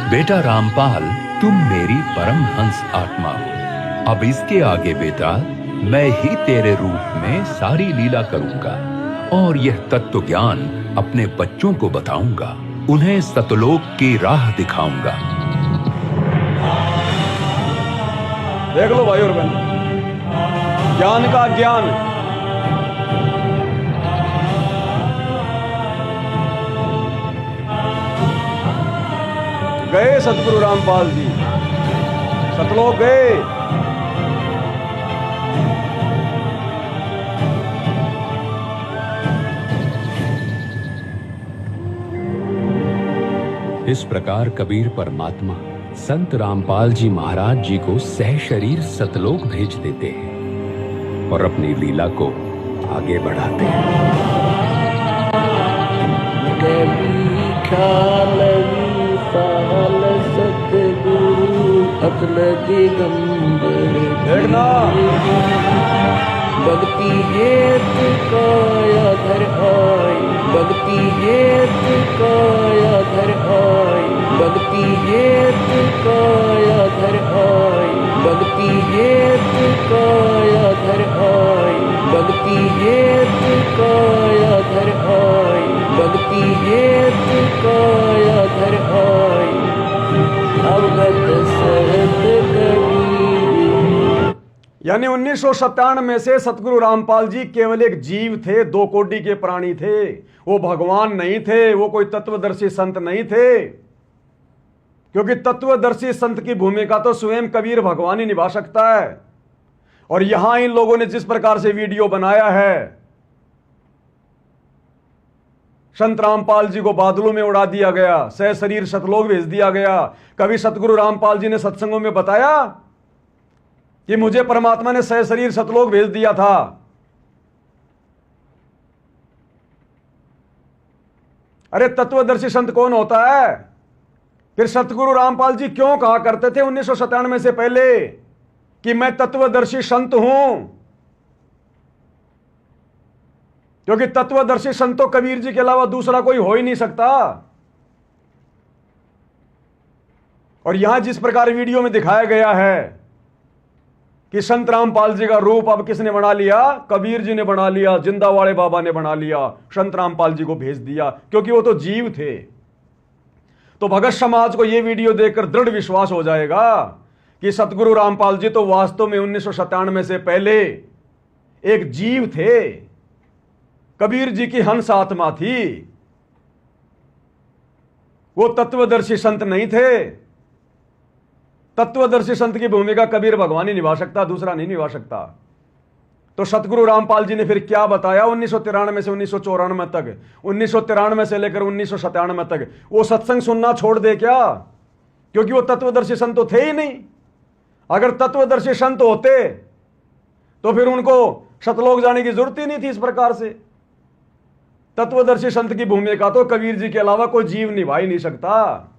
बेटा रामपाल, तुम मेरी परमहंस आत्मा हो। अब इसके आगे बेटा मैं ही तेरे रूप में सारी लीला करूंगा और यह तत्व ज्ञान अपने बच्चों को बताऊंगा, उन्हें सतलोक की राह दिखाऊंगा। देख लो भाई और बहन, ज्ञान का ज्ञान। गए सतगुरु रामपाल जी, सतलोक गए। इस प्रकार कबीर परमात्मा संत रामपाल जी महाराज जी को सह शरीर सतलोक भेज देते हैं और अपनी लीला को आगे बढ़ाते हैं। देखना भक्ति हेत काया धर आई, भक्ति हेत काया धर आई, भक्ति हेत काया धर आई, भक्ति हेत काया धर आई, भक्ति हेत काया धर आई, भक्ति हेत काया धर आई, अवगत सहत कबीर। यानी 1997 से सतगुरु रामपाल जी केवल एक जीव थे, दो कोटि के प्राणी थे। वो भगवान नहीं थे, वो कोई तत्वदर्शी संत नहीं थे, क्योंकि तत्वदर्शी संत की भूमिका तो स्वयं कबीर भगवान ही निभा सकता है। और यहां इन लोगों ने जिस प्रकार से वीडियो बनाया है, संत रामपाल जी को बादलों में उड़ा दिया गया, सह शरीर सतलोक भेज दिया गया। कभी सतगुरु रामपाल जी ने सत्संगों में बताया कि मुझे परमात्मा ने सह शरीर सतलोक भेज दिया था? अरे तत्वदर्शी संत कौन होता है? फिर सतगुरु रामपाल जी क्यों कहा करते थे 1997 से पहले कि मैं तत्वदर्शी संत हूं? क्योंकि तत्वदर्शी संत तो कबीर जी के अलावा दूसरा कोई हो ही नहीं सकता। और यहां जिस प्रकार वीडियो में दिखाया गया है कि संत रामपाल जी का रूप अब किसने बना लिया? कबीर जी ने बना लिया, जिंदा वाले बाबा ने बना लिया, संत रामपाल जी को भेज दिया, क्योंकि वो तो जीव थे। तो भगत समाज को यह वीडियो देखकर दृढ़ विश्वास हो जाएगा कि सतगुरु रामपाल जी तो वास्तव में 1997 से पहले एक जीव थे, कबीर जी की हंस आत्मा थी। वो तत्वदर्शी संत नहीं थे। तत्वदर्शी संत की भूमिका कबीर भगवान ही निभा सकता, दूसरा नहीं निभा सकता। तो सतगुरु रामपाल जी ने फिर क्या बताया 1993 से 1994 तक, 1993 से लेकर 1997 तक? वो सत्संग सुनना छोड़ दे क्या? क्योंकि वो तत्वदर्शी संत तो थे ही नहीं। अगर तत्वदर्शी संत होते तो फिर उनको सतलोक जाने की जरूरत ही नहीं थी। इस प्रकार से तत्वदर्शी संत की भूमिका तो कबीर जी के अलावा कोई जीव निभा ही नहीं सकता।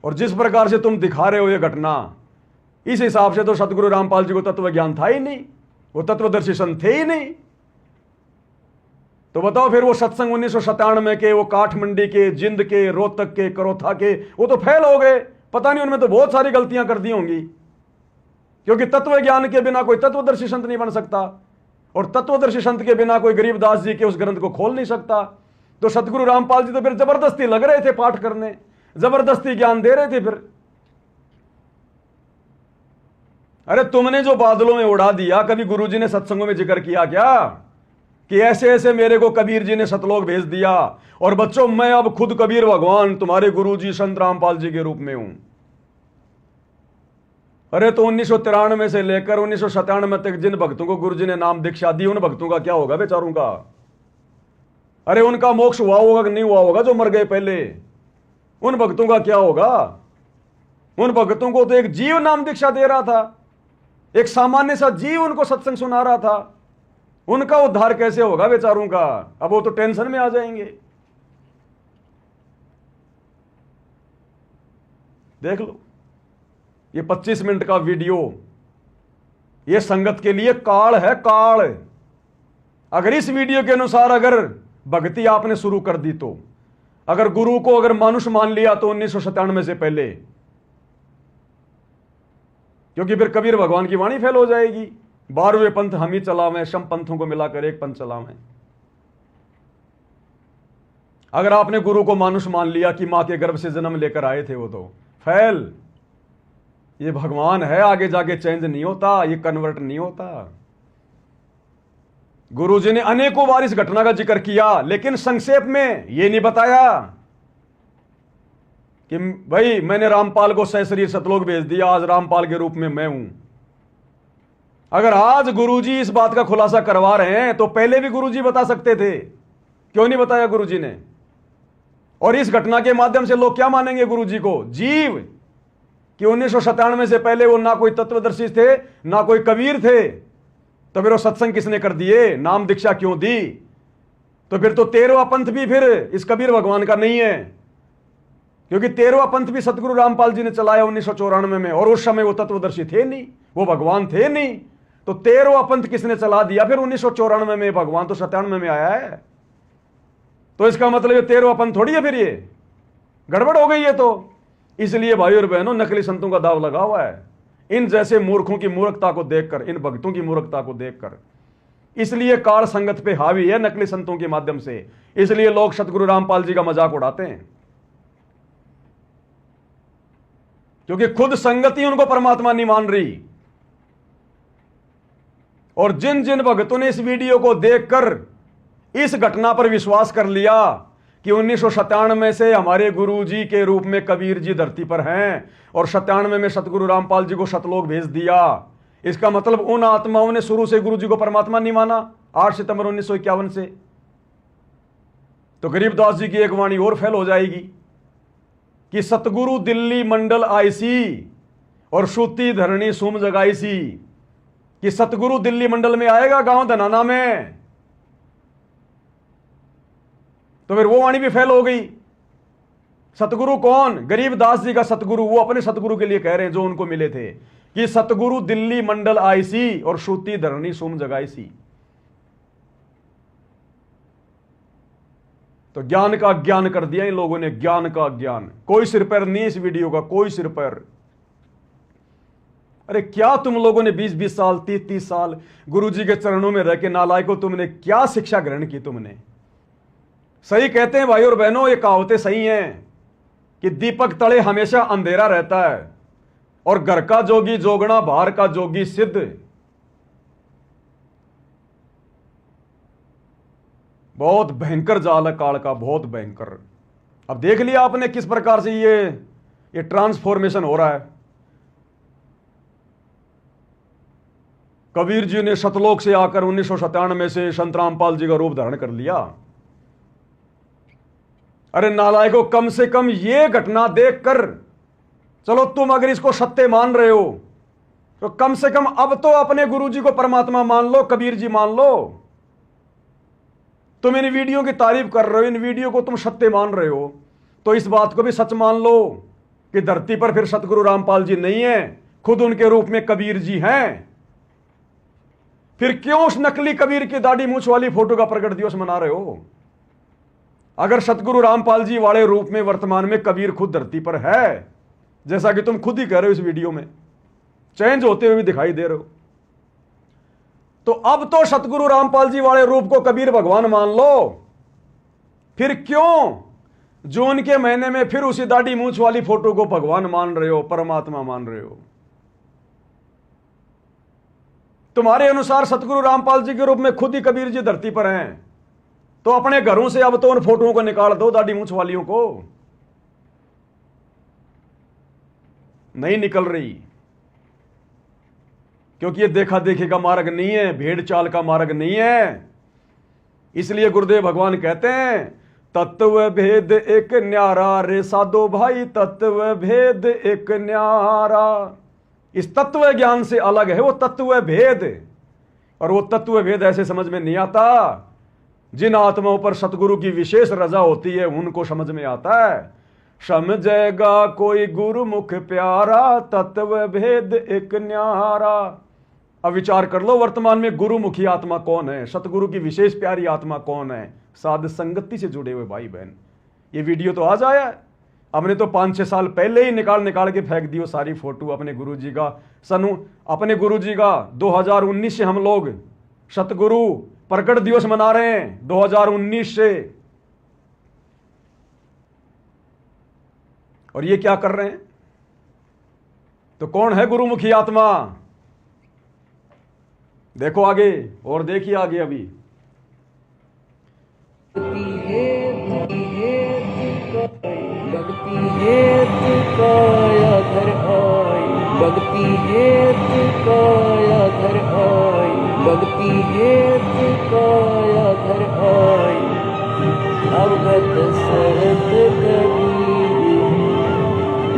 और जिस प्रकार से तुम दिखा रहे हो ये घटना, इस हिसाब से तो सतगुरु रामपाल जी को तत्व ज्ञान था ही नहीं, वो तत्वदर्शी संत थे ही नहीं। तो बताओ फिर वो सत्संग 1997 के, वो काठमंडी के, जिंद के, रोहतक के, करोथा के, वो तो फेल हो गए। पता नहीं उनमें तो बहुत सारी गलतियां कर दी होंगी, क्योंकि तत्व ज्ञान के बिना कोई तत्वदर्शी संत नहीं बन सकता, और तत्वदर्शी संत के बिना कोई गरीबदास जी के उस ग्रंथ को खोल नहीं सकता। तो सतगुरु रामपाल जी तो फिर जबरदस्ती लग रहे थे पाठ करने, जबरदस्ती ज्ञान दे रहे थे। फिर अरे तुमने जो बादलों में उड़ा दिया, कभी गुरुजी ने सत्संगों में जिक्र किया क्या कि ऐसे ऐसे मेरे को कबीर जी ने सतलोक भेज दिया, और बच्चों मैं अब खुद कबीर भगवान तुम्हारे गुरुजी संत रामपाल जी के रूप में हूं? अरे तो 1993 से लेकर 1997 तक जिन भक्तों को गुरुजी ने नाम दीक्षा दी, उन भक्तों का क्या होगा बेचारों का? अरे उनका मोक्ष हुआ होगा कि नहीं हुआ होगा जो मर गए पहले? उन भक्तों का क्या होगा? उन भक्तों को तो एक जीव नाम दीक्षा दे रहा था, एक सामान्य सा जीव उनको सत्संग सुना रहा था। उनका उद्धार कैसे होगा बेचारों का? अब वो तो टेंशन में आ जाएंगे। देख लो ये 25 मिनट का वीडियो, ये संगत के लिए काल है, काल। अगर इस वीडियो के अनुसार अगर भक्ति आपने शुरू कर दी, तो अगर गुरु को अगर मानुष मान लिया तो 1997 से पहले, क्योंकि फिर कबीर भगवान की वाणी फेल हो जाएगी। 12वें पंथ हम ही चलावें, शम पंथों को मिलाकर एक पंथ चलावें। अगर आपने गुरु को मानुष मान लिया कि मां के गर्भ से जन्म लेकर आए थे, वो तो फेल। ये भगवान है, आगे जाके चेंज नहीं होता, ये कन्वर्ट नहीं होता। गुरुजी ने अनेकों बार इस घटना का जिक्र किया, लेकिन संक्षेप में यह नहीं बताया कि भाई मैंने रामपाल को सहशरीर सतलोक भेज दिया, आज रामपाल के रूप में मैं हूं। अगर आज गुरुजी इस बात का खुलासा करवा रहे हैं तो पहले भी गुरुजी बता सकते थे, क्यों नहीं बताया गुरुजी ने? और इस घटना के माध्यम से लोग क्या मानेंगे गुरुजी को? जीव, कि 1997 से पहले वो ना कोई तत्वदर्शी थे ना कोई कबीर थे। तो फिर वो सत्संग किसने कर दिए? नाम दीक्षा क्यों दी? तो फिर तो 13वां पंथ भी फिर इस कबीर भगवान का नहीं है, क्योंकि 13वां पंथ भी सतगुरु रामपाल जी ने चलाया 1994 में, और उस समय वो तत्वदर्शी थे नहीं, वो भगवान थे नहीं। तो 13वां पंथ किसने चला दिया फिर 1994 में? भगवान तो 97 में आया है। तो इसका मतलब ये 13वां पंथ थोड़ी है, फिर ये गड़बड़ हो गई है। तो इसलिए भाई और बहनों, नकली संतों का दाव लगा हुआ है इन जैसे मूर्खों की मूर्खता को देखकर, इन भक्तों की मूर्खता को देखकर। इसलिए काल संगत पे हावी है नकली संतों के माध्यम से। इसलिए लोग सतगुरु रामपाल जी का मजाक उड़ाते हैं, क्योंकि खुद संगति उनको परमात्मा नहीं मान रही। और जिन जिन भक्तों ने इस वीडियो को देखकर इस घटना पर विश्वास कर लिया कि 1997 से हमारे गुरु जी के रूप में कबीर जी धरती पर हैं और 97 में सतगुरु रामपाल जी को सतलोक भेज दिया, इसका मतलब उन आत्माओं ने शुरू से गुरु जी को परमात्मा नहीं माना 8 सितंबर 1951 से। तो गरीबदास जी की एक वाणी और फेल हो जाएगी कि सतगुरु दिल्ली मंडल आईसी और श्रुति धरणी सुम जगाई सी, कि सतगुरु दिल्ली मंडल में आएगा गांव धनाना में। तो फिर वो वाणी भी फेल हो गई। सतगुरु कौन? गरीबदास जी का सतगुरु, वो अपने सतगुरु के लिए कह रहे हैं जो उनको मिले थे कि सतगुरु दिल्ली मंडल आईसी और श्रुति धरणी सुम जगाई सी। तो ज्ञान का ज्ञान कर दिया इन लोगों ने, ज्ञान का ज्ञान। कोई सिर पैर नहीं इस वीडियो का, कोई सिर पैर। अरे क्या तुम लोगों ने 20-20 साल 30-30 साल गुरुजी के चरणों में रह के नालायकों, तुमने क्या शिक्षा ग्रहण की? तुमने सही कहते हैं भाई और बहनों, ये कहावतें सही हैं कि दीपक तले हमेशा अंधेरा रहता है और घर का जोगी जोगना, बाहर का जोगी सिद्ध। बहुत भयंकर जाल है काल का, बहुत भयंकर। अब देख लिया आपने किस प्रकार से ये ट्रांसफॉर्मेशन हो रहा है। कबीर जी ने सतलोक से आकर 1997 से संत रामपाल जी का रूप धारण कर लिया। अरे नालायकों, कम से कम ये घटना देखकर, चलो तुम अगर इसको सत्य मान रहे हो तो कम से कम अब तो अपने गुरुजी को परमात्मा मान लो, कबीर जी मान लो। तुम इन वीडियो की तारीफ कर रहे हो, इन वीडियो को तुम सत्य मान रहे हो, तो इस बात को भी सच मान लो कि धरती पर फिर सतगुरु रामपाल जी नहीं है, खुद उनके रूप में कबीर जी हैं। फिर क्यों उस नकली कबीर की दाढ़ी मूछ वाली फोटो का प्रकट दिवस मना रहे हो? अगर सतगुरु रामपाल जी वाले रूप में वर्तमान में कबीर खुद धरती पर है, जैसा कि तुम खुद ही कह रहे हो इस वीडियो में, चेंज होते हुए भी दिखाई दे रहे हो, तो अब तो सतगुरु रामपाल जी वाले रूप को कबीर भगवान मान लो। फिर क्यों जून के महीने में फिर उसी दाढ़ी मूछ वाली फोटो को भगवान मान रहे हो, परमात्मा मान रहे हो? तुम्हारे अनुसार सतगुरु रामपाल जी के रूप में खुद ही कबीर जी धरती पर हैं, तो अपने घरों से अब तो उन फोटोओं को निकाल दो, दाढ़ी मूछ वालियों को। नहीं निकल रही, क्योंकि ये देखा देखी का मार्ग नहीं है, भेड़ चाल का मार्ग नहीं है। इसलिए गुरुदेव भगवान कहते हैं, तत्व भेद एक न्यारा रे साधो भाई, तत्व भेद एक न्यारा। इस तत्व ज्ञान से अलग है वो तत्व भेद, और वो तत्व भेद ऐसे समझ में नहीं आता। जिन आत्माओं पर सतगुरु की विशेष रजा होती है उनको समझ में आता है। समझेगा कोई गुरुमुख प्यारा, तत्व भेद एक न्यारा। अब विचार कर लो, वर्तमान में गुरुमुखी आत्मा कौन है? सतगुरु की विशेष प्यारी आत्मा कौन है? साध संगति से जुड़े हुए भाई बहन, ये वीडियो तो आज आया है, हमने तो 5-6 साल पहले ही निकाल निकाल के फेंक दियो सारी फोटो अपने गुरुजी का। अपने गुरुजी का 2019 से हम लोग सतगुरु प्रकट दिवस मना रहे हैं, 2019 से। और ये क्या कर रहे हैं? तो कौन है गुरुमुखी आत्मा? देखो आगे, और देखिए आगे अभी। भक्ति हेतु काया धर आई, भक्ति हेतु काया धर आई, भक्ति हेतु काया धर आई, अवगत सहत कबीर,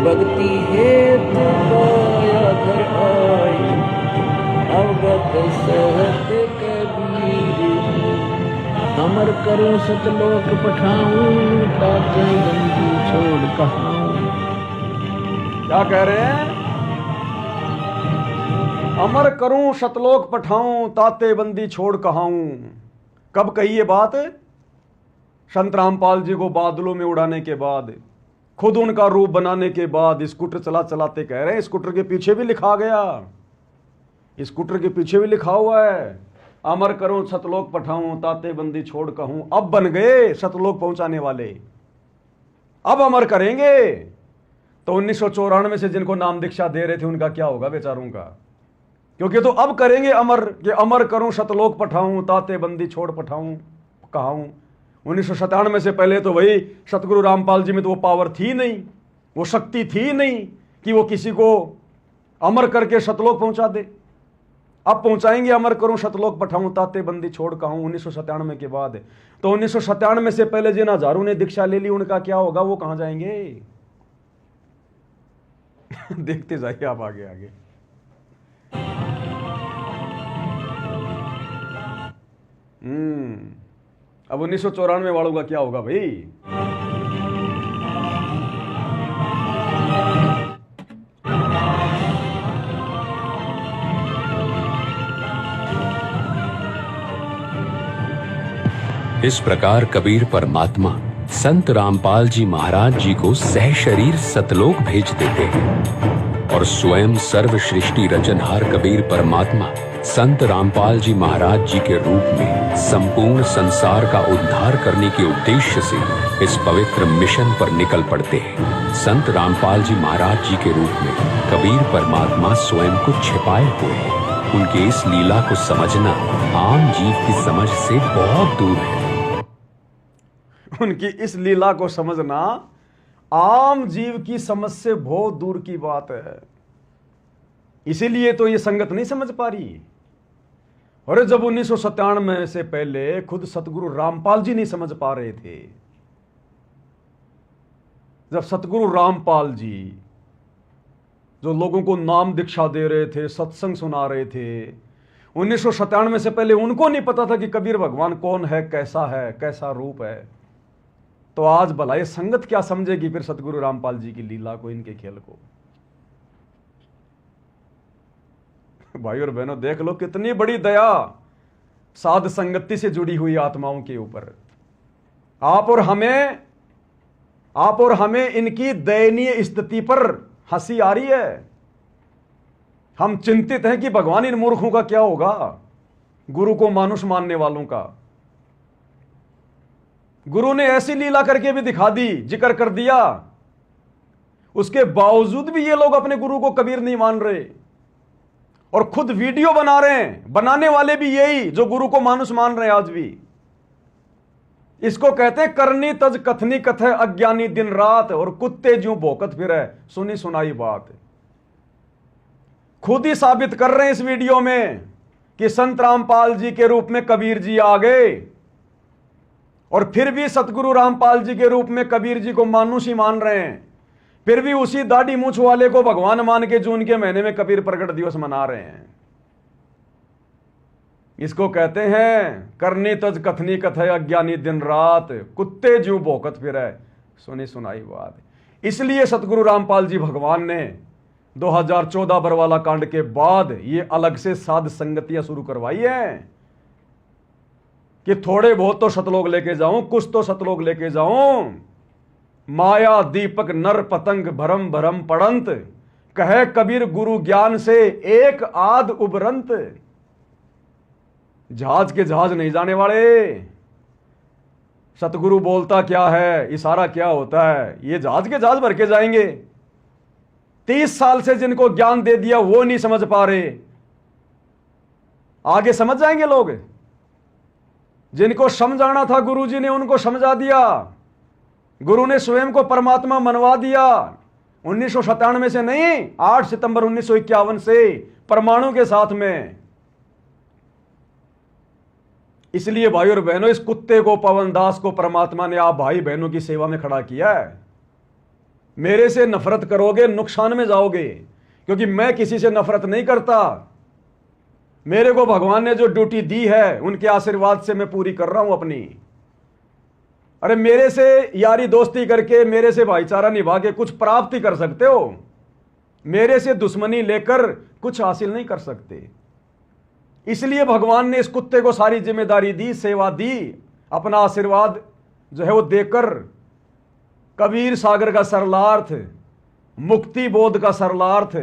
भक्ति हेतु काया धर आई, अवगत सहत कबीर, अमर करूं सतलोक पठाऊं, ताके बंदी छोड़ कहाऊं। क्या कह रहे हैं? अमर करूं सतलोक पठाऊं, ताते बंदी छोड़ कहाऊं। कब कही ये बात? संत रामपाल जी को बादलों में उड़ाने के बाद, खुद उनका रूप बनाने के बाद, स्कूटर चला चलाते कह रहे हैं। स्कूटर के पीछे भी लिखा गया, स्कूटर के पीछे भी लिखा हुआ है, अमर करूं सतलोक पठाऊं, ताते बंदी छोड़ कहूं। अब बन गए सतलोक पहुंचाने वाले, अब अमर करेंगे। तो 1994 से जिनको नाम दीक्षा दे रहे थे उनका क्या होगा बेचारों का? क्योंकि तो अब करेंगे अमर, कि अमर करूं सतलोक पठाऊं, ताते बंदी छोड़ पठाऊं कहाऊं। 1997 से पहले तो वही सतगुरु रामपाल जी में तो वो पावर थी नहीं, वो शक्ति थी नहीं कि वो किसी को अमर करके सतलोक पहुंचा दे। अब पहुंचाएंगे अमर करूं सतलोक पठाऊं, ताते बंदी छोड़ कहूं। 1997 के बाद। तो 1997 से पहले जिन हजारों ने दीक्षा ले ली उनका क्या होगा? वो कहां जाएंगे? देखते जाइए आप आगे आगे। अब 1994 वालों का क्या होगा भाई? इस प्रकार कबीर परमात्मा संत रामपाल जी महाराज जी को सह शरीर सतलोक भेज देते हैं और स्वयं सर्व सृष्टि रचनहार कबीर परमात्मा संत रामपाल जी महाराज जी के रूप में संपूर्ण संसार का उद्धार करने के उद्देश्य से इस पवित्र मिशन पर निकल पड़ते हैं। संत रामपाल जी महाराज जी के रूप में कबीर परमात्मा स्वयं को छिपाए हुए हैं। उनकी इस लीला को समझना आम जीव की समझ से बहुत दूर है। उनकी इस लीला को समझना आम जीव की समझ से बहुत दूर की बात है। इसीलिए तो ये संगत नहीं समझ पा रही। और जब 1997 से पहले खुद सतगुरु रामपाल जी नहीं समझ पा रहे थे, जब सतगुरु रामपाल जी जो लोगों को नाम दीक्षा दे रहे थे, सत्संग सुना रहे थे, 1997 से पहले उनको नहीं पता था कि कबीर भगवान कौन है, कैसा रूप है। तो आज भला ये संगत क्या समझेगी फिर सतगुरु रामपाल जी की लीला को, इनके खेल को? भाई और बहनों देख लो कितनी बड़ी दया साध संगति से जुड़ी हुई आत्माओं के ऊपर। आप और हमें इनकी दयनीय स्थिति पर हंसी आ रही है। हम चिंतित हैं कि भगवान इन मूर्खों का क्या होगा, गुरु को मानुष मानने वालों का। गुरु ने ऐसी लीला करके भी दिखा दी, जिक्र कर दिया, उसके बावजूद भी ये लोग अपने गुरु को कबीर नहीं मान रहे और खुद वीडियो बना रहे हैं। बनाने वाले भी यही जो गुरु को मानुष मान रहे हैं आज भी। इसको कहते हैं करनी तज कथनी कथ, अज्ञानी दिन रात, और कुत्ते ज्यों भौंकत फिरे, सुनी सुनाई बात। खुद ही साबित कर रहे हैं इस वीडियो में कि संत रामपाल जी के रूप में कबीर जी आ गए, और फिर भी सतगुरु रामपाल जी के रूप में कबीर जी को मानुष ही मान रहे हैं। फिर भी उसी दाढ़ी मूछ वाले को भगवान मान के जून के महीने में कबीर प्रकट दिवस मना रहे हैं। इसको कहते हैं करनी तज कथनी कथे, अज्ञानी दिन रात, कुत्ते ज्यों भौंकत फिरे, सुनी सुनाई बात। इसलिए सतगुरु रामपाल जी भगवान ने 2014 बरवाला कांड के बाद ये अलग से साध संगतियां शुरू करवाई हैं कि थोड़े बहुत तो सतलोक लेके जाऊं, कुछ तो सतलोक लेके जाऊं। माया दीपक नर पतंग भरम भरम पड़ंत, कहे कबीर गुरु ज्ञान से एक आध उबरंत। जहाज के जहाज नहीं जाने वाले। सतगुरु बोलता क्या है, इशारा क्या होता है, ये जहाज के जहाज भर के जाएंगे। 30 साल से जिनको ज्ञान दे दिया वो नहीं समझ पा रहे, आगे समझ जाएंगे लोग। जिनको समझाना था गुरुजी ने उनको समझा दिया। गुरु ने स्वयं को परमात्मा मनवा दिया। 1997 से नहीं, 8 सितंबर 1951 से परमाणु के साथ में। इसलिए भाई और बहनों, इस कुत्ते को, पवन दास को परमात्मा ने आप भाई बहनों की सेवा में खड़ा किया है। मेरे से नफरत करोगे नुकसान में जाओगे, क्योंकि मैं किसी से नफरत नहीं करता। मेरे को भगवान ने जो ड्यूटी दी है उनके आशीर्वाद से मैं पूरी कर रहा हूं अपनी। अरे मेरे से यारी दोस्ती करके, मेरे से भाईचारा निभा के कुछ प्राप्ति कर सकते हो, मेरे से दुश्मनी लेकर कुछ हासिल नहीं कर सकते। इसलिए भगवान ने इस कुत्ते को सारी जिम्मेदारी दी, सेवा दी, अपना आशीर्वाद जो है वो देकर कबीर सागर का सरलार्थ, मुक्ति बोध का सरलार्थ,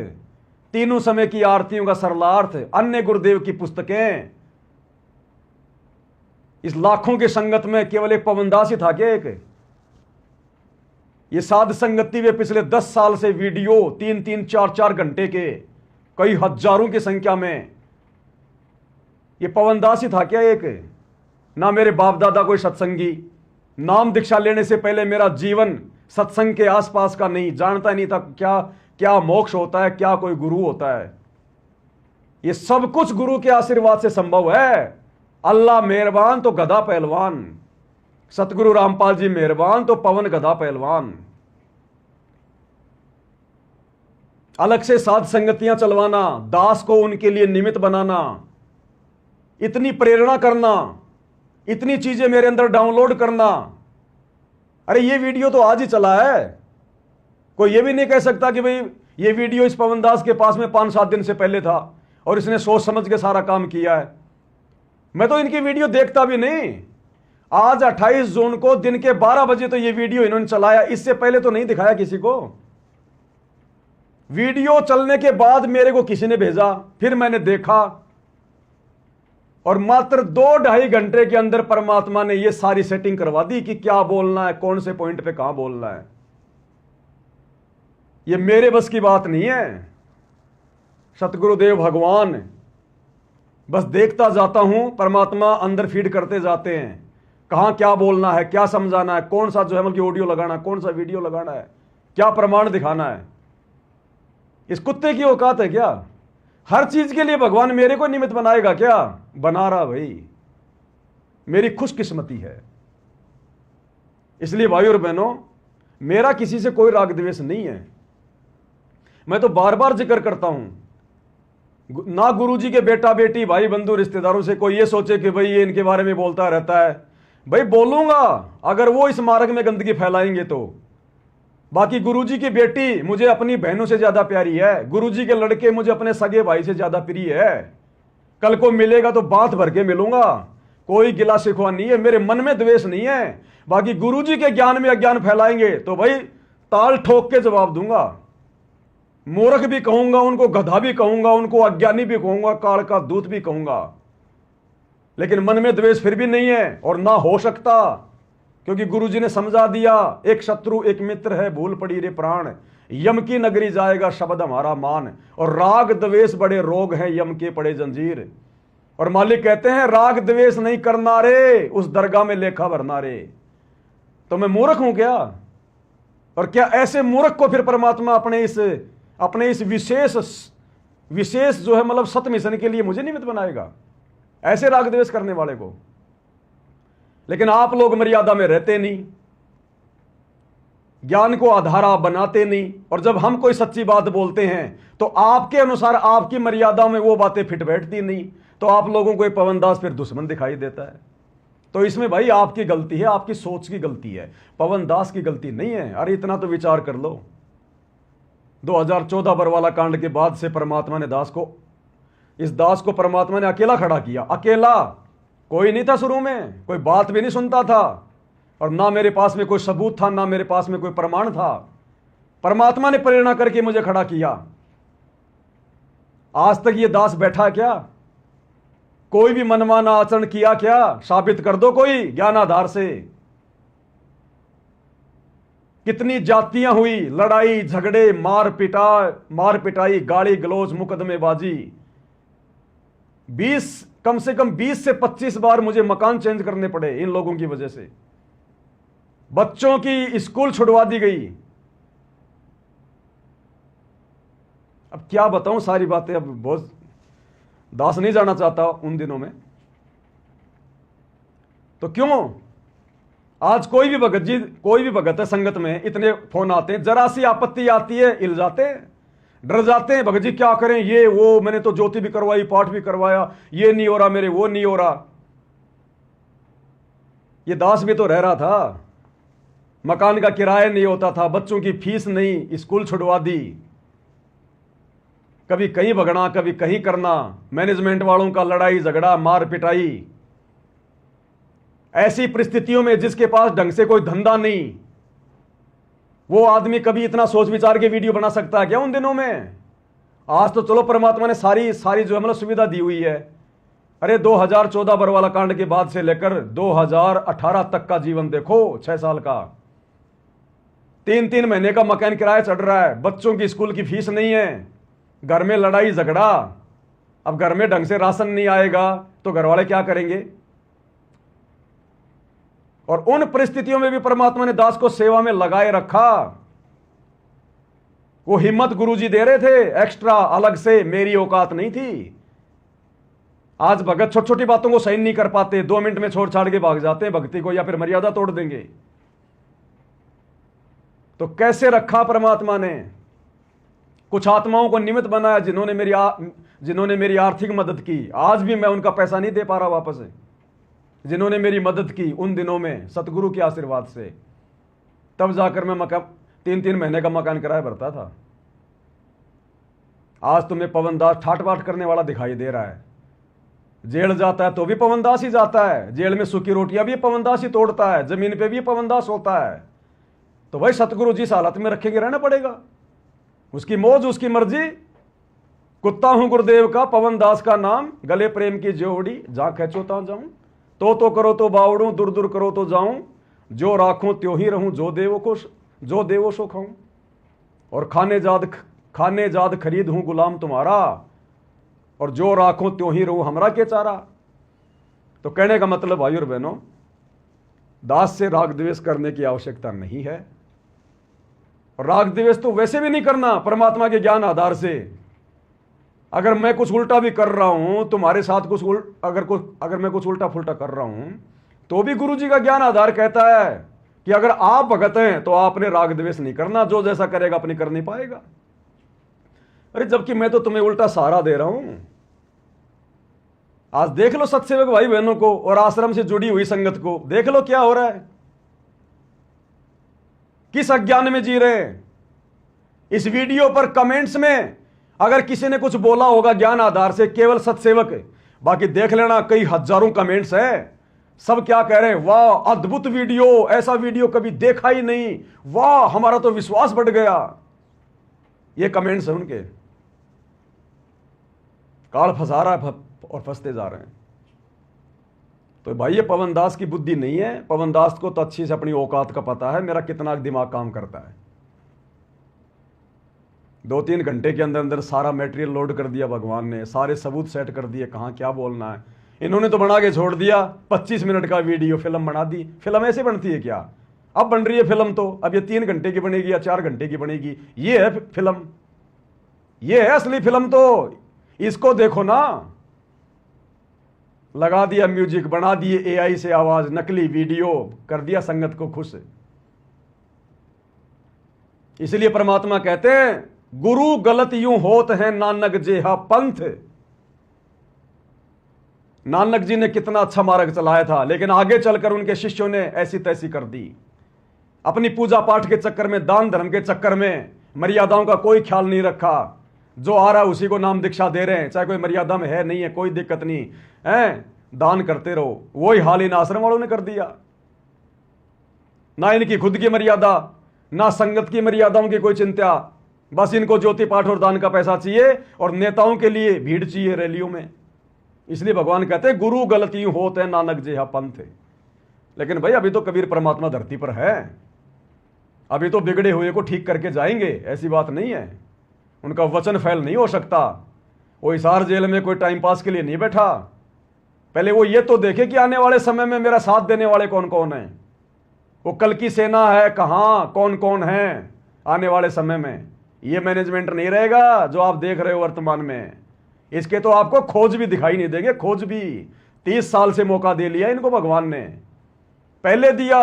तीनों समय की आरतियों का सरलार्थ, अन्य गुरुदेव की पुस्तकें। इस लाखों की संगत में केवल एक पवनदास ही था क्या? एक ये साध संगति में पिछले 10 साल से वीडियो 3-3, 4-4 घंटे के, कई हजारों की संख्या में, ये पवनदास ही था क्या? एक ना मेरे बाप दादा कोई सत्संगी, नाम दीक्षा लेने से पहले मेरा जीवन सत्संग के आसपास का नहीं, जानता नहीं था क्या क्या मोक्ष होता है, क्या कोई गुरु होता है। ये सब कुछ गुरु के आशीर्वाद से संभव है। अल्लाह मेहरबान तो गधा पहलवान, सतगुरु रामपाल जी मेहरबान तो पवन गधा पहलवान। अलग से साध संगतियां चलवाना, दास को उनके लिए निमित्त बनाना, इतनी प्रेरणा करना, इतनी चीजें मेरे अंदर डाउनलोड करना। अरे ये वीडियो तो आज ही चला है, कोई ये भी नहीं कह सकता कि भाई ये वीडियो इस पवनदास के पास में 5-7 दिन से पहले था और इसने सोच समझ के सारा काम किया है। मैं तो इनकी वीडियो देखता भी नहीं। आज 28 जून को दिन के 12 बजे तो ये वीडियो इन्होंने चलाया, इससे पहले तो नहीं दिखाया किसी को। वीडियो चलने के बाद मेरे को किसी ने भेजा, फिर मैंने देखा, और मात्र 2-2.5 घंटे के अंदर परमात्मा ने यह सारी सेटिंग करवा दी कि क्या बोलना है, कौन से पॉइंट पे कहां बोलना है। यह मेरे बस की बात नहीं है। सतगुरुदेव भगवान बस देखता जाता हूं, परमात्मा अंदर फीड करते जाते हैं, कहां क्या बोलना है, क्या समझाना है, कौन सा जो है मतलब ऑडियो लगाना है, कौन सा वीडियो लगाना है, क्या प्रमाण दिखाना है। इस कुत्ते की औकात है क्या? हर चीज के लिए भगवान मेरे को निमित्त बनाएगा क्या? बना रहा भाई, मेरी खुशकिस्मती है। इसलिए भाई और बहनों, मेरा किसी से कोई राग द्वेष नहीं है। मैं तो बार बार जिक्र करता हूं, ना गुरुजी के बेटा बेटी भाई बंधु रिश्तेदारों से कोई ये सोचे कि भाई ये इनके बारे में बोलता रहता है। भाई बोलूंगा अगर वो इस मार्ग में गंदगी फैलाएंगे तो। बाकी गुरुजी की बेटी मुझे अपनी बहनों से ज्यादा प्यारी है, गुरुजी के लड़के मुझे अपने सगे भाई से ज्यादा प्रिय है। कल को मिलेगा तो बात भर के मिलूंगा, कोई गिला शिकवा नहीं है, मेरे मन में द्वेष नहीं है। बाकी गुरुजी के ज्ञान में अज्ञान फैलाएंगे तो भाई ताल ठोक के जवाब दूंगा। मूर्ख भी कहूंगा उनको, गधा भी कहूंगा उनको, अज्ञानी भी कहूंगा, काल का दूत भी कहूंगा, लेकिन मन में द्वेष फिर भी नहीं है और ना हो सकता, क्योंकि गुरुजी ने समझा दिया, एक शत्रु एक मित्र है, भूल पड़ी रे प्राण, यम की नगरी जाएगा शब्द हमारा मान। और राग द्वेष बड़े रोग हैं, यम के पड़े जंजीर। और मालिक कहते हैं राग द्वेष नहीं करना रे, उस दरगाह में लेखा भरना रे। तो मैं मूर्ख हूं क्या? और क्या ऐसे मूर्ख को फिर परमात्मा अपने इस विशेष जो है मतलब सत मिशन के लिए मुझे निमित्त बनाएगा, ऐसे राग द्वेष करने वाले को? लेकिन आप लोग मर्यादा में रहते नहीं, ज्ञान को आधारा बनाते नहीं, और जब हम कोई सच्ची बात बोलते हैं तो आपके अनुसार आपकी मर्यादा में वो बातें फिट बैठती नहीं, तो आप लोगों को पवनदास फिर दुश्मन दिखाई देता है। तो इसमें भाई आपकी गलती है, आपकी सोच की गलती है, पवनदास की गलती नहीं है। अरे इतना तो विचार कर लो, 2014 बरवाला कांड के बाद से परमात्मा ने इस दास को परमात्मा ने अकेला खड़ा किया। अकेला, कोई नहीं था शुरू में, कोई बात भी नहीं सुनता था। और ना मेरे पास में कोई सबूत था, ना मेरे पास में कोई प्रमाण था। परमात्मा ने प्रेरणा करके मुझे खड़ा किया। आज तक ये दास बैठा क्या? कोई भी मनमाना आचरण किया क्या? साबित कर दो कोई ज्ञान आधार से। कितनी जातियां हुई, लड़ाई झगड़े, मार पिटाई, गाली गलौज, मुकदमेबाजी। 20 कम से कम 20 से 25 बार मुझे मकान चेंज करने पड़े इन लोगों की वजह से। बच्चों की स्कूल छुड़वा दी गई। अब क्या बताऊं सारी बातें, अब बहुत दास नहीं जाना चाहता उन दिनों में। तो क्यों आज कोई भी भगत है संगत में, इतने फोन आते हैं, जरा सी आपत्ति आती है हिल जाते हैं, डर जाते हैं। भगत जी क्या करें, ये वो, मैंने तो ज्योति भी करवाई, पाठ भी करवाया, ये नहीं हो रहा मेरे, वो नहीं हो रहा। ये दास भी तो रह रहा था, मकान का किराया नहीं होता था, बच्चों की फीस नहीं, स्कूल छुड़वा दी, कभी कहीं भगना कभी कहीं करना, मैनेजमेंट वालों का लड़ाई झगड़ा, मार पिटाई। ऐसी परिस्थितियों में जिसके पास ढंग से कोई धंधा नहीं, वो आदमी कभी इतना सोच विचार के वीडियो बना सकता है क्या उन दिनों में? आज तो चलो परमात्मा ने सारी जो है मतलब सुविधा दी हुई है। अरे 2014 बरवाला कांड के बाद से लेकर 2018 तक का जीवन देखो, 6 साल का, 3-3 महीने का मकान किराया चढ़ रहा है, बच्चों की स्कूल की फीस नहीं है, घर में लड़ाई झगड़ा। अब घर में ढंग से राशन नहीं आएगा तो घर वाले क्या करेंगे? और उन परिस्थितियों में भी परमात्मा ने दास को सेवा में लगाए रखा। वो हिम्मत गुरुजी दे रहे थे एक्स्ट्रा अलग से, मेरी औकात नहीं थी। आज भगत छोटी छोटी बातों को सहन नहीं कर पाते, 2 मिनट में छोड़ छाड़ के भाग जाते हैं भक्ति को, या फिर मर्यादा तोड़ देंगे। तो कैसे रखा परमात्मा ने? कुछ आत्माओं को निमित्त बनाया जिन्होंने मेरी आर्थिक मदद की। आज भी मैं उनका पैसा नहीं दे पा रहा वापस से, जिन्होंने मेरी मदद की उन दिनों में सतगुरु के आशीर्वाद से। तब जाकर मैं 3-3 महीने का मकान किराया भरता था। आज तुम्हें पवनदास ठाट बाट करने वाला दिखाई दे रहा है। जेल जाता है तो भी पवनदास ही जाता है, जेल में सूखी रोटियां भी पवनदास ही तोड़ता है, जमीन पे भी पवनदास होता है। तो भाई सतगुरु जिस हालत में रखेंगे रहना पड़ेगा, उसकी मौज उसकी मर्जी। कुत्ता हूं गुरुदेव का, पवनदास का नाम, गले प्रेम की जोड़ी, जहां खैचो ता जाऊं, तो करो तो बावड़ू, दूर दूर करो तो जाऊं, जो राखूं त्यों ही रहूं, जो देवो सो खाऊं, और खाने जाद खरीद हूं गुलाम तुम्हारा, और जो राखूं त्यों ही रहूं हमरा के चारा। तो कहने का मतलब भाई और बहनों, दास से राग द्वेष करने की आवश्यकता नहीं है। और राग द्वेष तो वैसे भी नहीं करना परमात्मा के ज्ञान आधार से। अगर मैं कुछ उल्टा भी कर रहा हूं तुम्हारे साथ, अगर मैं कुछ उल्टा फुल्टा कर रहा हूं, तो भी गुरु जी का ज्ञान आधार कहता है कि अगर आप भगत हैं तो आपने राग द्वेष नहीं करना, जो जैसा करेगा अपनी कर नहीं पाएगा। अरे जबकि मैं तो तुम्हें उल्टा सहारा दे रहा हूं। आज देख लो सत्सेवक भाई बहनों को और आश्रम से जुड़ी हुई संगत को, देख लो क्या हो रहा है, किस अज्ञान में जी रहे हैं। इस वीडियो पर कमेंट्स में अगर किसी ने कुछ बोला होगा ज्ञान आधार से, केवल सत्सेवक, बाकी देख लेना कई हजारों कमेंट्स है, सब क्या कह रहे हैं, वाह अद्भुत वीडियो, ऐसा वीडियो कभी देखा ही नहीं, वाह हमारा तो विश्वास बढ़ गया। ये कमेंट्स है उनके। काल फंसा रहा है और फंसते जा रहे हैं। तो भाई ये पवनदास की बुद्धि नहीं है। पवनदास को तो अच्छी से अपनी औकात का पता है, मेरा कितना दिमाग काम करता है। 2-3 घंटे के अंदर अंदर सारा मटेरियल लोड कर दिया भगवान ने, सारे सबूत सेट कर दिए, कहाँ क्या बोलना है। इन्होंने तो बना के छोड़ दिया, 25 मिनट का वीडियो फिल्म बना दी। फिल्म ऐसे बनती है क्या? अब बन रही है फिल्म, तो अब ये 3 घंटे की बनेगी या 4 घंटे की बनेगी। ये है फिल्म, ये है असली फिल्म। तो इसको देखो ना, लगा दिया म्यूजिक, बना दिए एआई से आवाज, नकली वीडियो, कर दिया संगत को खुश। इसलिए परमात्मा कहते हैं गुरु गलत यूं होत है नानक जेहा पंथ। नानक जी ने कितना अच्छा मार्ग चलाया था, लेकिन आगे चलकर उनके शिष्यों ने ऐसी तैसी कर दी। अपनी पूजा पाठ के चक्कर में, दान धर्म के चक्कर में मर्यादाओं का कोई ख्याल नहीं रखा। जो आ रहा है उसी को नाम दीक्षा दे रहे हैं, चाहे कोई मर्यादा में है नहीं है, कोई दिक्कत नहीं है, दान करते रहो। वही हाल इन आश्रम वालों ने कर दिया। ना इनकी खुद की मर्यादा, ना संगत की मर्यादाओं की कोई चिंता। बस इनको ज्योति पाठ और दान का पैसा चाहिए और नेताओं के लिए भीड़ चाहिए रैलियों में। इसलिए भगवान कहते हैं गुरु गलती होते नानक जेहा पंथ। लेकिन भाई अभी तो कबीर परमात्मा धरती पर है, अभी तो बिगड़े हुए को ठीक करके जाएंगे, ऐसी बात नहीं है। उनका वचन फैल नहीं हो सकता। वो हिसार जेल में कोई टाइम पास के लिए नहीं बैठा। पहले वो ये तो देखे कि आने वाले समय में मेरा साथ देने वाले कौन कौन हैं। वो कल की सेना है कहाँ, कौन कौन है आने वाले समय में। ये मैनेजमेंट नहीं रहेगा जो आप देख रहे हो वर्तमान में। इसके तो आपको खोज भी दिखाई नहीं देंगे। खोज भी 30 साल से मौका दे लिया इनको भगवान ने, पहले दिया,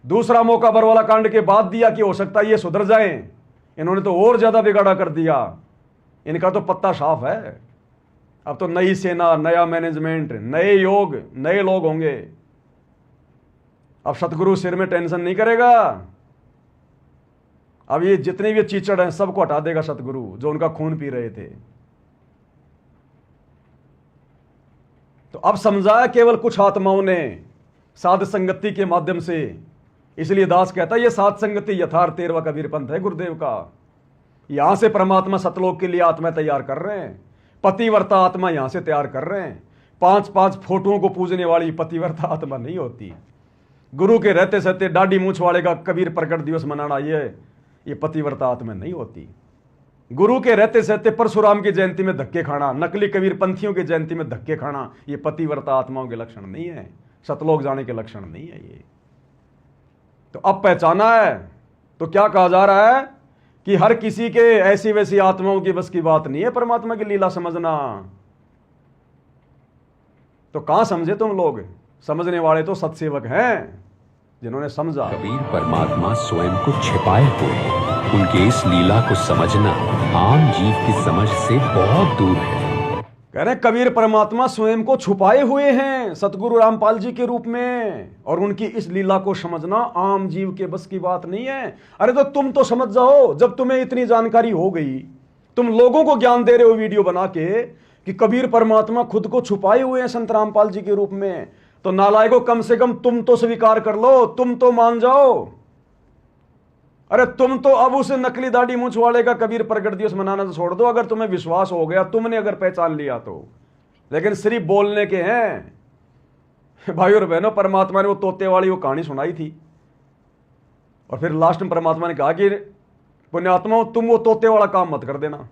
दूसरा मौका बरवाला कांड के बाद दिया कि हो सकता है ये सुधर जाए। इन्होंने तो और ज्यादा बिगाड़ा कर दिया। इनका तो पत्ता साफ है। अब तो नई सेना, नया मैनेजमेंट, नए योग, नए लोग होंगे। अब सतगुरु सिर में टेंशन नहीं करेगा। अब ये जितने भी चीचड़ हैं सबको हटा देगा सतगुरु, जो उनका खून पी रहे थे। तो अब समझाया केवल कुछ आत्माओं ने साध संगति के माध्यम से। इसलिए दास कहता है ये साध संगति यथार्थ 13वां कबीर पंथ है गुरुदेव का। यहां से परमात्मा सतलोक के लिए आत्मा तैयार कर रहे हैं। पतिव्रता आत्मा यहां से तैयार कर रहे हैं। 5-5 फोटोओं को पूजने वाली पतिव्रता आत्मा नहीं होती। गुरु के रहते सहते दाढ़ी मूछ वाले का कबीर प्रकट दिवस मनाना ये पतिव्रता आत्मा नहीं होती। गुरु के रहते सहते परशुराम की जयंती में धक्के खाना, नकली कबीर पंथियों की जयंती में धक्के खाना, ये पतिव्रता आत्माओं के लक्षण नहीं है, सतलोक जाने के लक्षण नहीं है ये। तो अब पहचाना है तो क्या कहा जा रहा है कि हर किसी के ऐसी वैसी आत्माओं की बस की बात नहीं है परमात्मा की लीला समझना। तो कहां समझे तुम लोग? समझने वाले तो सत्सेवक हैं जिन्होंने समझा। कबीर परमात्मा स्वयं को छिपाए हुए, उनके इस लीला को समझना आम जीव की समझ से बहुत दूर है। कह रहे कबीर परमात्मा स्वयं को छुपाए हुए हैं सतगुरु रामपाल जी के रूप में, और उनकी इस लीला को समझना आम जीव के बस की बात नहीं है। अरे तो तुम तो समझ जाओ, जब तुम्हें इतनी जानकारी हो गई, तुम लोगों को ज्ञान दे रहे हो वीडियो बना के कि कबीर परमात्मा खुद को छुपाए हुए हैं संत रामपाल जी के रूप में, तो नालायकों कम से कम तुम तो स्वीकार कर लो, तुम तो मान जाओ। अरे तुम तो अब उस नकली दाढ़ी मूंछ वाले का कबीर प्रकट दिवस मनाना तो छोड़ दो, अगर तुम्हें विश्वास हो गया, तुमने अगर पहचान लिया तो। लेकिन सिर्फ बोलने के हैं। भाई और बहनों, परमात्मा ने वो तोते वाली वो कहानी सुनाई थी, और फिर लास्ट में परमात्मा ने कहा कि पुण्यात्माओं तुम वो तोते वाला काम मत कर देना।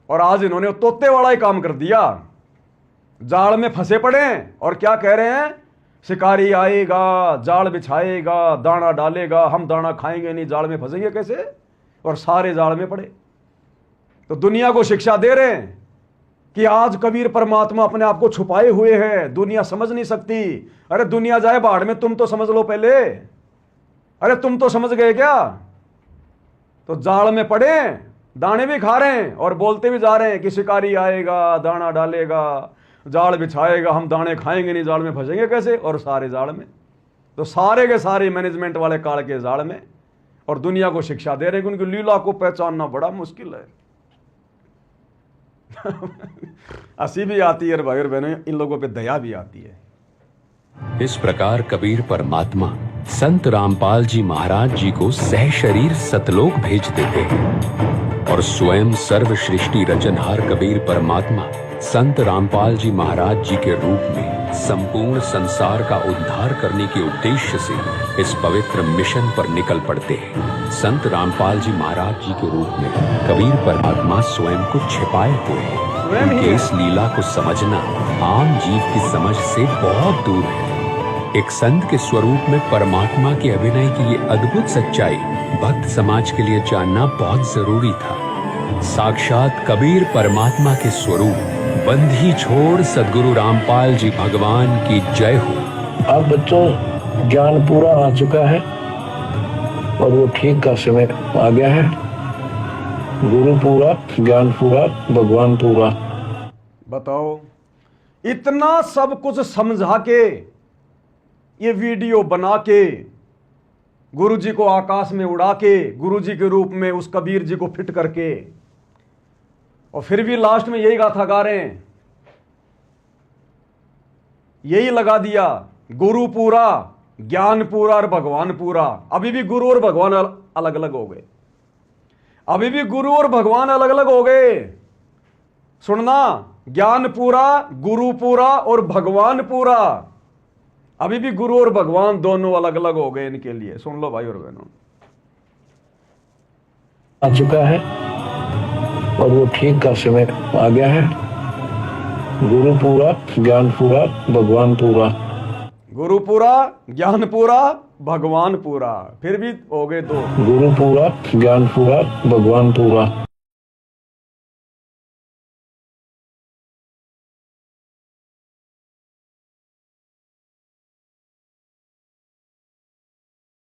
और आज इन्होंने वो तोते वाला ही काम कर दिया। जाल में फंसे पड़े और क्या कह रहे हैं, शिकारी आएगा, जाल बिछाएगा, दाना डालेगा, हम दाना खाएंगे नहीं, जाल में फंसेंगे कैसे? और सारे जाल में पड़े। तो दुनिया को शिक्षा दे रहे हैं कि आज कबीर परमात्मा अपने आप को छुपाए हुए हैं, दुनिया समझ नहीं सकती। अरे दुनिया जाए बाढ़ में, तुम तो समझ लो पहले। अरे तुम तो समझ गए क्या? तो जाल में पड़े, दाने भी खा रहे हैं और बोलते भी जा रहे हैं कि शिकारी आएगा, दाना डालेगा, जाल बिछाएगा, हम दाने खाएंगे नहीं, जाल में फंसेंगे कैसे? और सारे जाल में। तो सारे के सारे मैनेजमेंट वाले काल के जाल में, और दुनिया को शिक्षा दे रहे हैं कि उनकी लीला को पहचानना बड़ा मुश्किल है। हंसी भी आती है भाई और बहनों, इन लोगों पे दया भी आती है। इस प्रकार कबीर परमात्मा संत रामपाल जी महाराज जी को सह शरीर सतलोक भेज देते हैं, और स्वयं सर्व सृष्टि रचनहार कबीर परमात्मा संत रामपाल जी महाराज जी के रूप में संपूर्ण संसार का उद्धार करने के उद्देश्य से इस पवित्र मिशन पर निकल पड़ते हैं। संत रामपाल जी महाराज जी के रूप में कबीर परमात्मा स्वयं को छिपाए हुए हैं। उनके इस लीला को समझना आम जीव की समझ से बहुत दूर है। एक संत के स्वरूप में परमात्मा के अभिनय की ये अद्भुत सच्चाई भक्त समाज के लिए जानना बहुत जरूरी था। साक्षात कबीर परमात्मा के स्वरूप बंधी छोड़ सद्गुरु रामपाल जी भगवान की जय हो। अब तो ज्ञान पूरा आ चुका है और वो ठीक का समय आ गया है। गुरु पूरा, ज्ञान पूरा, भगवान पूरा। बताओ, इतना सब कुछ समझा के, ये वीडियो बना के, गुरु जी को आकाश में उड़ा के, गुरु जी के रूप में उस कबीर जी को फिट करके, और फिर भी लास्ट में यही गाथा गा रहे हैं, यही लगा दिया, गुरु पूरा, ज्ञान पूरा और भगवान पूरा। अभी भी गुरु और भगवान अलग अलग हो गए, अभी भी गुरु और भगवान अलग अलग हो गए। सुनना, ज्ञान पूरा, गुरु पूरा और भगवान पूरा। अभी भी गुरु और भगवान दोनों अलग अलग हो गए इनके लिए। सुन लो भाई और बहनों, आ चुका है और वो ठीक का समय आ गया है। गुरु पूरा, ज्ञान पूरा, भगवान पूरा। गुरु पूरा, ज्ञान पूरा, भगवान पूरा। फिर भी हो गए दो। गुरु पूरा, ज्ञान पूरा, भगवान पूरा।